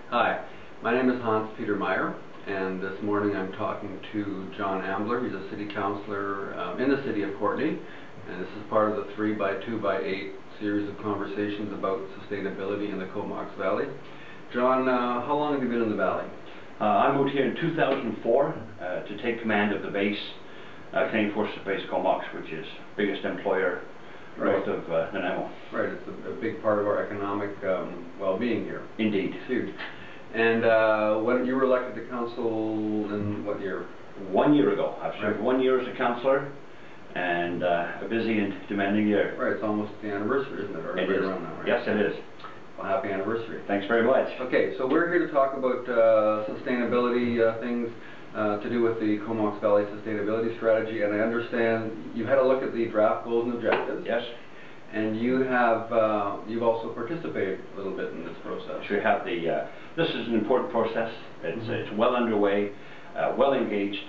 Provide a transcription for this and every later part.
Hi, my name is Hans Peter Meyer, and this morning I'm talking to Jon Ambler. He's a city councillor in the city of Courtenay, and this is part of the 3x2x8 series of conversations about sustainability in the Comox Valley. Jon, how long have you been in the valley? I moved here in 2004 to take command of the base, Canadian Forces Base Comox, which is the biggest employer north of Nanaimo. Right, it's a big part of our economic well-being here. Indeed. It's huge. And when you were elected to council in what year? 1 year ago. I've served 1 year as a councillor, and a busy and demanding year. Right, it's almost the anniversary, isn't it? Or it is. around now, right? Yes, it is. Well, happy anniversary. Thanks very much. Okay, so we're here to talk about sustainability things to do with the Comox Valley Sustainability Strategy, and I understand you had a look at the draft goals and objectives. Yes. And you have, you've also participated a little bit in this process. We have this is an important process. It's well underway, well engaged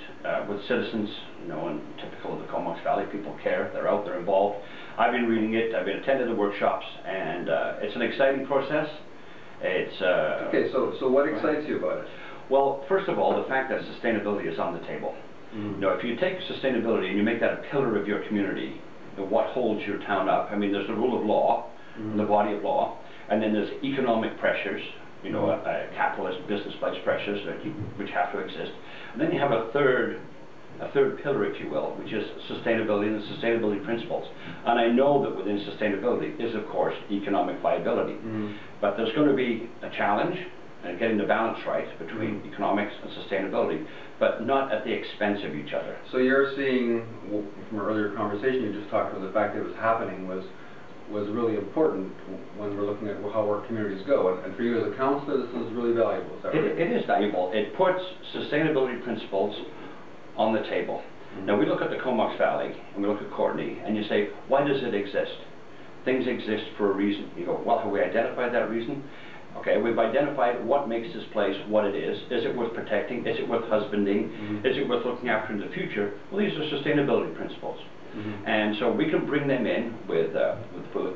with citizens, you know, and typical of the Comox Valley, people care, they're out, they're involved. I've been reading it, I've been attending the workshops, and it's an exciting process. It's okay, so what excites you about it? Well, first of all, the fact that sustainability is on the table. You know, if you take sustainability and you make that a pillar of your community, what holds your town up. I mean, there's the rule of law, the body of law, and then there's economic pressures, you know, capitalist business-based pressures which have to exist. And then you have a third pillar, if you will, which is sustainability and the sustainability principles. And I know that within sustainability is, of course, economic viability. But there's going to be a challenge in getting the balance right between economics and sustainability, but not at the expense of each other. So you're seeing, from our earlier conversation, you just talked about the fact that it was happening was really important when we're looking at how our communities go. And for you as a councillor, this is really valuable. Is that right? It is valuable. It puts sustainability principles on the table. Now we look at the Comox Valley and we look at Courtenay and you say, why does it exist? Things exist for a reason. You go, well, have we identified that reason? Okay, we've identified what makes this place what it is. Is it worth protecting? Is it worth husbanding? Is it worth looking after in the future? Well, these are sustainability principles. And so we can bring them in with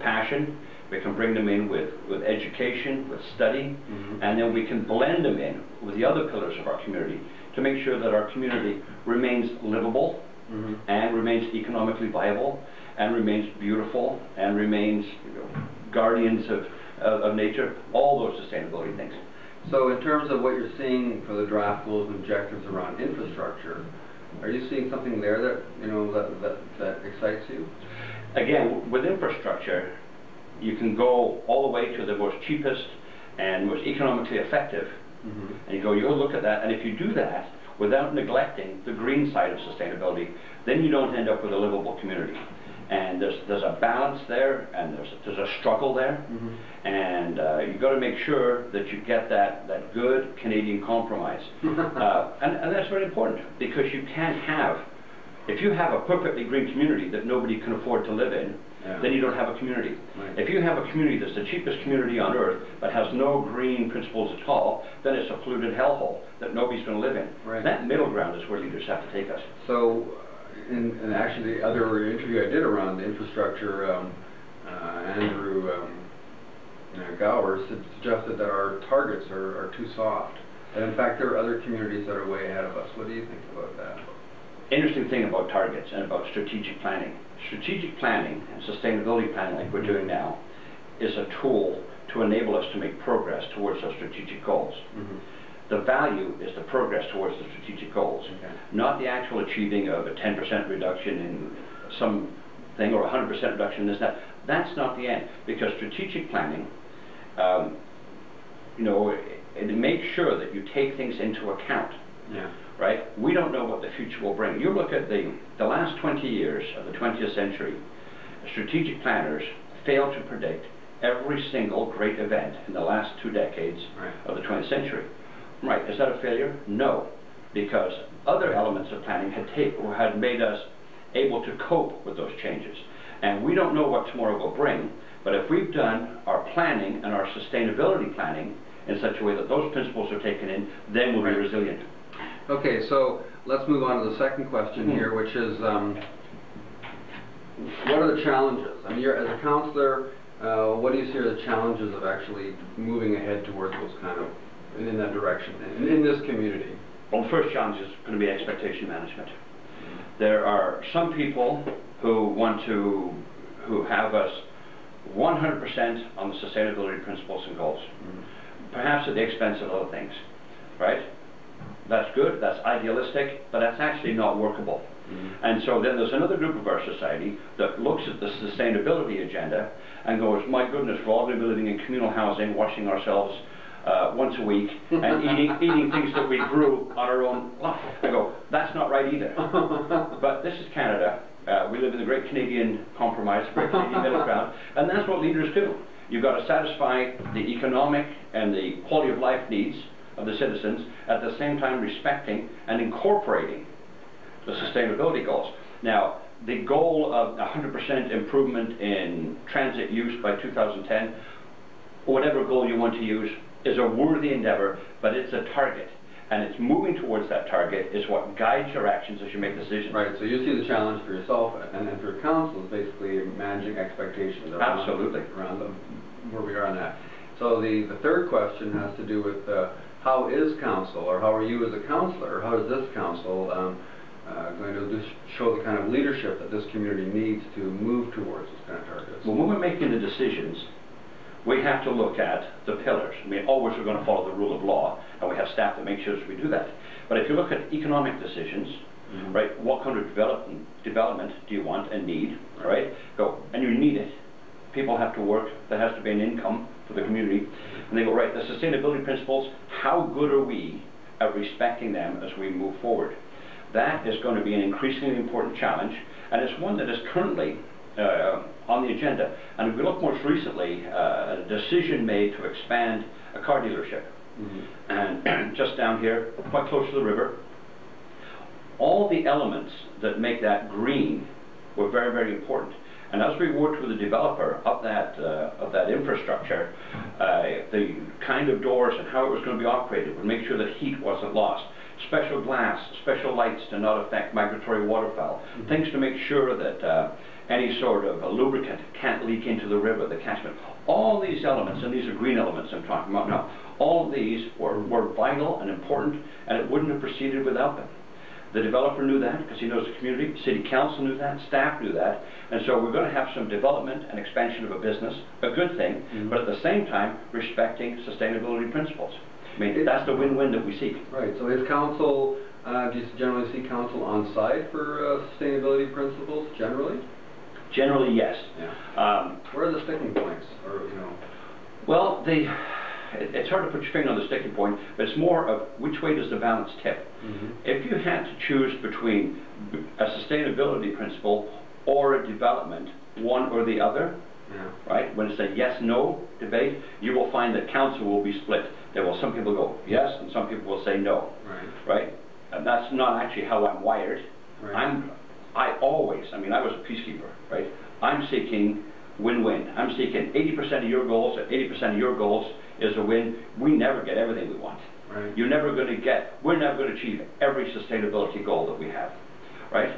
passion. We can bring them in with education, with study, and then we can blend them in with the other pillars of our community to make sure that our community remains livable and remains economically viable and remains beautiful and remains, you know, guardians of nature, all those sustainability things. So in terms of what you're seeing for the draft goals and objectives around infrastructure, are you seeing something there that, you know, that excites you? Again, with infrastructure, you can go all the way to the most cheapest and most economically effective, and you look at that, and if you do that without neglecting the green side of sustainability, then you don't end up with a livable community. And there's a balance there, and there's a struggle there, and you've got to make sure that you get that good Canadian compromise, and that's very important, because you can't have, if you have a perfectly green community that nobody can afford to live in, then you don't have a community. If you have a community that's the cheapest community on earth but has no green principles at all, then it's a polluted hellhole that nobody's going to live in. That middle ground is where leaders have to take us. So, and actually the other interview I did around the infrastructure, Andrew Gower suggested that our targets are too soft. And in fact, there are other communities that are way ahead of us. What do you think about that? Interesting thing about targets and about strategic planning. Strategic planning and sustainability planning, like we're doing now, is a tool to enable us to make progress towards our strategic goals. The value is the progress towards the strategic goals, not the actual achieving of a 10% reduction in something or a 100% reduction in this, that. That's not the end, because strategic planning, you know, it makes sure that you take things into account. Right? We don't know what the future will bring. You look at the last 20 years of the 20th century, strategic planners failed to predict every single great event in the last 2 decades of the 20th century. Right, is that a failure? No, because other elements of planning had made us able to cope with those changes. And we don't know what tomorrow will bring, but if we've done our planning and our sustainability planning in such a way that those principles are taken in, then we'll be resilient. Okay, so let's move on to the second question here, which is, what are the challenges? I mean, as a councillor, what do you see are the challenges of actually moving ahead towards those kind of in that direction, in this community? Well, the first challenge is going to be expectation management. There are some people who have us 100% on the sustainability principles and goals, perhaps at the expense of other things, right? That's good, that's idealistic, but that's actually not workable. And so then there's another group of our society that looks at the sustainability agenda and goes, my goodness, we're all going to be living in communal housing, washing ourselves once a week, and eating things that we grew on our own. I go, that's not right either. But this is Canada. We live in the great Canadian compromise, the great Canadian middle ground, and that's what leaders do. You've got to satisfy the economic and the quality of life needs of the citizens, at the same time respecting and incorporating the sustainability goals. Now, the goal of 100% improvement in transit use by 2010, whatever goal you want to use, is a worthy endeavor, but it's a target. And it's moving towards that target is what guides your actions as you make decisions. Right, so you see the challenge for yourself and for your council is basically managing expectations around, absolutely, around where we are on that. So the third question has to do with how is council, or how are you as a councillor, how is this council going to show the kind of leadership that this community needs to move towards those kind of targets? Well, when we're making the decisions, we have to look at the pillars. I mean, always we're going to follow the rule of law, and we have staff that make sure that we do that. But if you look at economic decisions, right, what kind of development do you want and need, right? And you need it. People have to work. There has to be an income for the community. And they go, right, the sustainability principles, how good are we at respecting them as we move forward? That is going to be an increasingly important challenge, and it's one that is currently on the agenda. And if we look most recently, a decision made to expand a car dealership, and just down here, quite close to the river. All the elements that make that green were very, very important. And as we worked with the developer of that infrastructure, the kind of doors and how it was going to be operated would make sure that heat wasn't lost. Special glass, special lights to not affect migratory waterfowl. Things to make sure that any sort of a lubricant can't leak into the river, the catchment. All these elements, and these are green elements I'm talking about now, all of these were vital and important, and it wouldn't have proceeded without them. The developer knew that because he knows the community, city council knew that, staff knew that, and so we're going to have some development and expansion of a business, a good thing, but at the same time respecting sustainability principles. I mean, that's the win-win that we seek. Right, so is council, do you generally see council on site for sustainability principles, generally? Generally, yes. Yeah. Where are the sticking points, or, you know? Well, it's hard to put your finger on the sticking point, but it's more of which way does the balance tip. If you had to choose between a sustainability principle or a development, one or the other, right? When it's a yes-no debate, you will find that council will be split. There will some people go yes, and some people will say no. Right? And that's not actually how I'm wired. I was a peacekeeper, right? I'm seeking win-win. I'm seeking 80% of your goals, and 80% of your goals is a win. We never get everything we want. We're never going to achieve every sustainability goal that we have, right?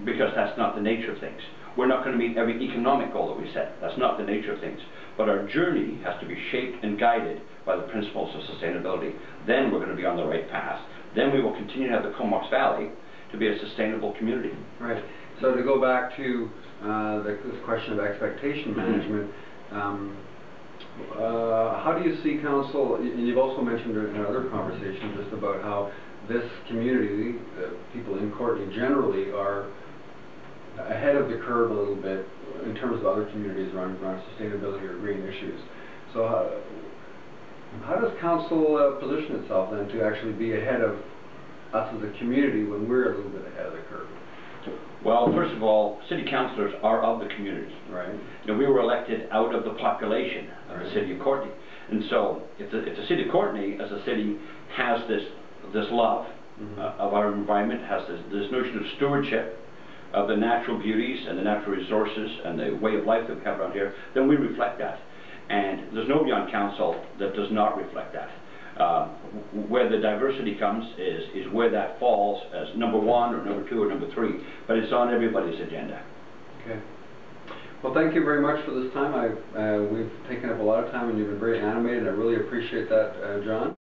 Because that's not the nature of things. We're not going to meet every economic goal that we set. That's not the nature of things. But our journey has to be shaped and guided by the principles of sustainability. Then we're going to be on the right path. Then we will continue to have the Comox Valley to be a sustainable community. Right. So to go back to this question of expectation management, how do you see council, and you've also mentioned in another conversation just about how this community, people in Courtenay generally, are ahead of the curve a little bit in terms of other communities around sustainability or green issues. So how does council position itself then to actually be ahead of us as a community when we're a little bit ahead of the curve? Well, first of all, city councillors are of the community. You know, we were elected out of the population of the city of Courtenay. And so if the city of Courtenay as a city has this love of our environment, has this notion of stewardship of the natural beauties and the natural resources and the way of life that we have around here, then we reflect that. And there's nobody on council that does not reflect that. Where the diversity comes is where that falls as number one or number two or number three, but it's on everybody's agenda. Okay. Well, thank you very much for this time. We've taken up a lot of time and you've been very animated. I really appreciate that, John.